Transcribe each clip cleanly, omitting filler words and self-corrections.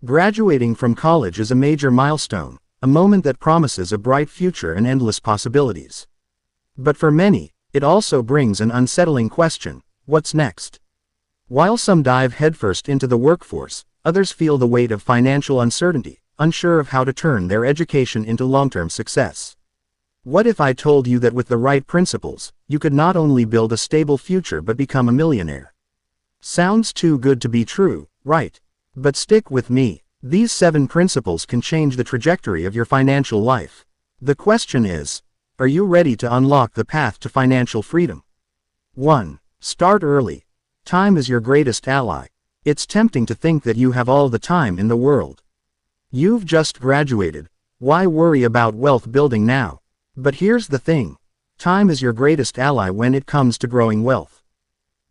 Graduating from college is a major milestone, a moment that promises a bright future and endless possibilities. But for many, it also brings an unsettling question: what's next? While some dive headfirst into the workforce, others feel the weight of financial uncertainty, unsure of how to turn their education into long-term success. What if I told you that with the right principles, you could not only build a stable future but become a millionaire? Sounds too good to be true, right? But stick with me. These 7 principles can change the trajectory of your financial life. The question is, are you ready to unlock the path to financial freedom? 1. Start early. Time is your greatest ally. It's tempting to think that you have all the time in the world. You've just graduated. Why worry about wealth building now? But here's the thing. Time is your greatest ally when it comes to growing wealth.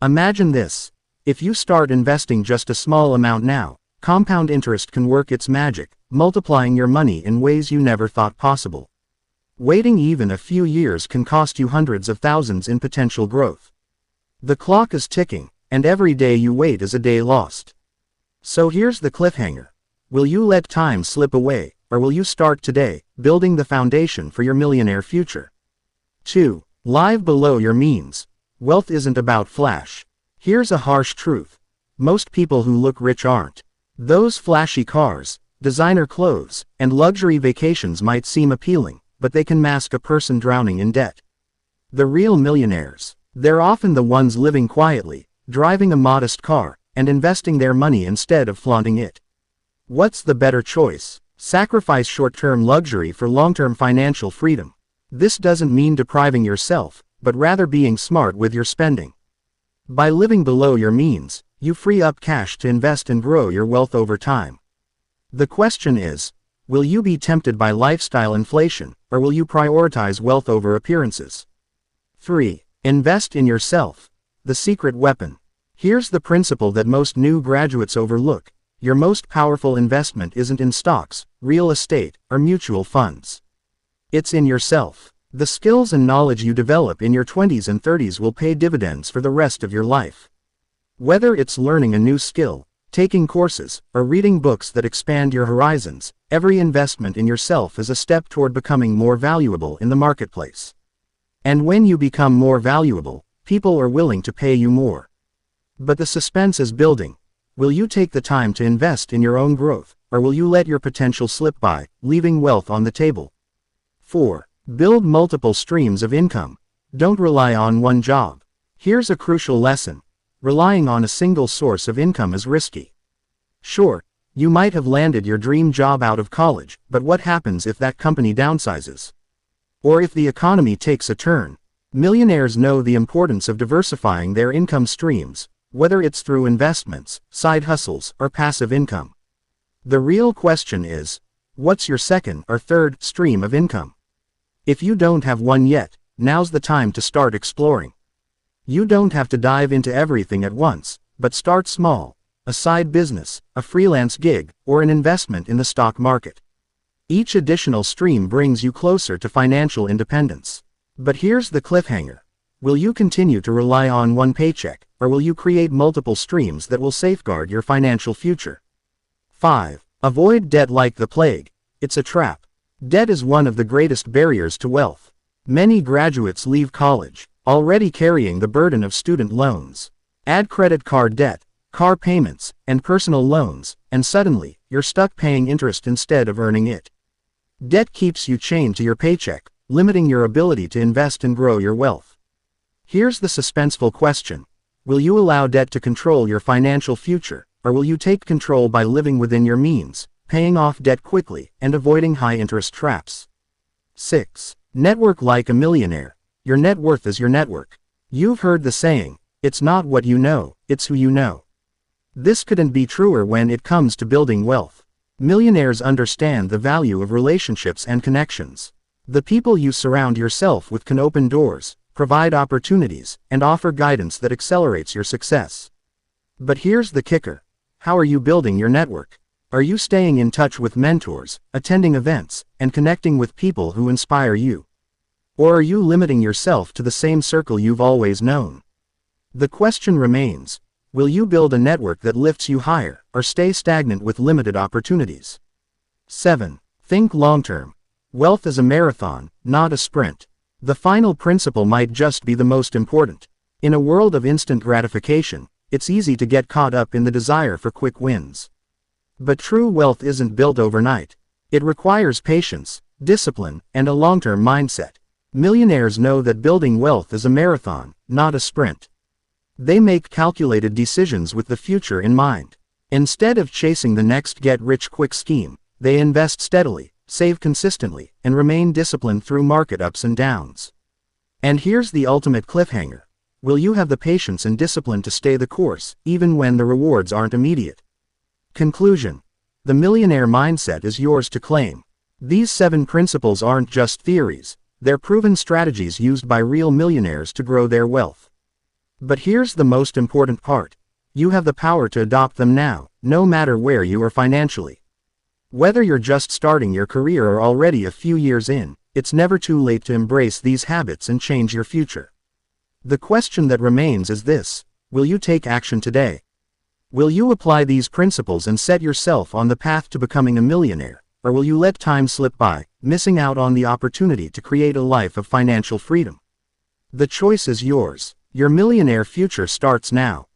Imagine this. If you start investing just a small amount now, compound interest can work its magic, multiplying your money in ways you never thought possible. Waiting even a few years can cost you hundreds of thousands in potential growth. The clock is ticking, and every day you wait is a day lost. So here's the cliffhanger. Will you let time slip away, or will you start today, building the foundation for your millionaire future? 2. Live below your means. Wealth isn't about flash. Here's a harsh truth. Most people who look rich aren't. Those flashy cars, designer clothes, and luxury vacations might seem appealing, but they can mask a person drowning in debt. The real millionaires, they're often the ones living quietly, driving a modest car, and investing their money instead of flaunting it. What's the better choice? Sacrifice short-term luxury for long-term financial freedom. This doesn't mean depriving yourself, but rather being smart with your spending. By living below your means, you free up cash to invest and grow your wealth over time. The question is, will you be tempted by lifestyle inflation, or will you prioritize wealth over appearances? 3. Invest in yourself. The secret weapon. Here's the principle that most new graduates overlook. Your most powerful investment isn't in stocks, real estate, or mutual funds. It's in yourself. The skills and knowledge you develop in your 20s and 30s will pay dividends for the rest of your life. Whether it's learning a new skill, taking courses, or reading books that expand your horizons, every investment in yourself is a step toward becoming more valuable in the marketplace. And when you become more valuable, people are willing to pay you more. But the suspense is building. Will you take the time to invest in your own growth, or will you let your potential slip by, leaving wealth on the table? 4. Build multiple streams of income. Don't rely on one job. Here's a crucial lesson. Relying on a single source of income is risky. Sure, you might have landed your dream job out of college, but what happens if that company downsizes? Or if the economy takes a turn? Millionaires know the importance of diversifying their income streams, whether it's through investments, side hustles, or passive income. The real question is, what's your second or third stream of income? If you don't have one yet, now's the time to start exploring. You don't have to dive into everything at once, but start small: a side business, a freelance gig, or an investment in the stock market. Each additional stream brings you closer to financial independence. But here's the cliffhanger. Will you continue to rely on one paycheck, or will you create multiple streams that will safeguard your financial future? 5. Avoid debt like the plague. It's a trap. Debt is one of the greatest barriers to wealth. Many graduates leave college, already carrying the burden of student loans. Add credit card debt, car payments, and personal loans, and suddenly, you're stuck paying interest instead of earning it. Debt keeps you chained to your paycheck, limiting your ability to invest and grow your wealth. Here's the suspenseful question. Will you allow debt to control your financial future, or will you take control by living within your means, paying off debt quickly, and avoiding high-interest traps? 6. Network like a millionaire. Your net worth is your network. You've heard the saying, it's not what you know, it's who you know. This couldn't be truer when it comes to building wealth. Millionaires understand the value of relationships and connections. The people you surround yourself with can open doors, provide opportunities, and offer guidance that accelerates your success. But here's the kicker. How are you building your network? Are you staying in touch with mentors, attending events, and connecting with people who inspire you? Or are you limiting yourself to the same circle you've always known? The question remains, Will you build a network that lifts you higher, or stay stagnant with limited opportunities? 7. Think long-term. Wealth is a marathon, not a sprint. The final principle might just be the most important. In a world of instant gratification, it's easy to get caught up in the desire for quick wins. But true wealth isn't built overnight. It requires patience, discipline, and a long-term mindset. Millionaires know that building wealth is a marathon, not a sprint. They make calculated decisions with the future in mind. Instead of chasing the next get-rich-quick scheme, they invest steadily, save consistently, and remain disciplined through market ups and downs. And here's the ultimate cliffhanger. Will you have the patience and discipline to stay the course, even when the rewards aren't immediate? Conclusion. The millionaire mindset is yours to claim. These 7 principles aren't just theories, they're proven strategies used by real millionaires to grow their wealth. But here's the most important part. You have the power to adopt them now, no matter where you are financially. Whether you're just starting your career or already a few years in, it's never too late to embrace these habits and change your future. The question that remains is this: will you take action today? Will you apply these principles and set yourself on the path to becoming a millionaire, or will you let time slip by, missing out on the opportunity to create a life of financial freedom? The choice is yours. Your millionaire future starts now.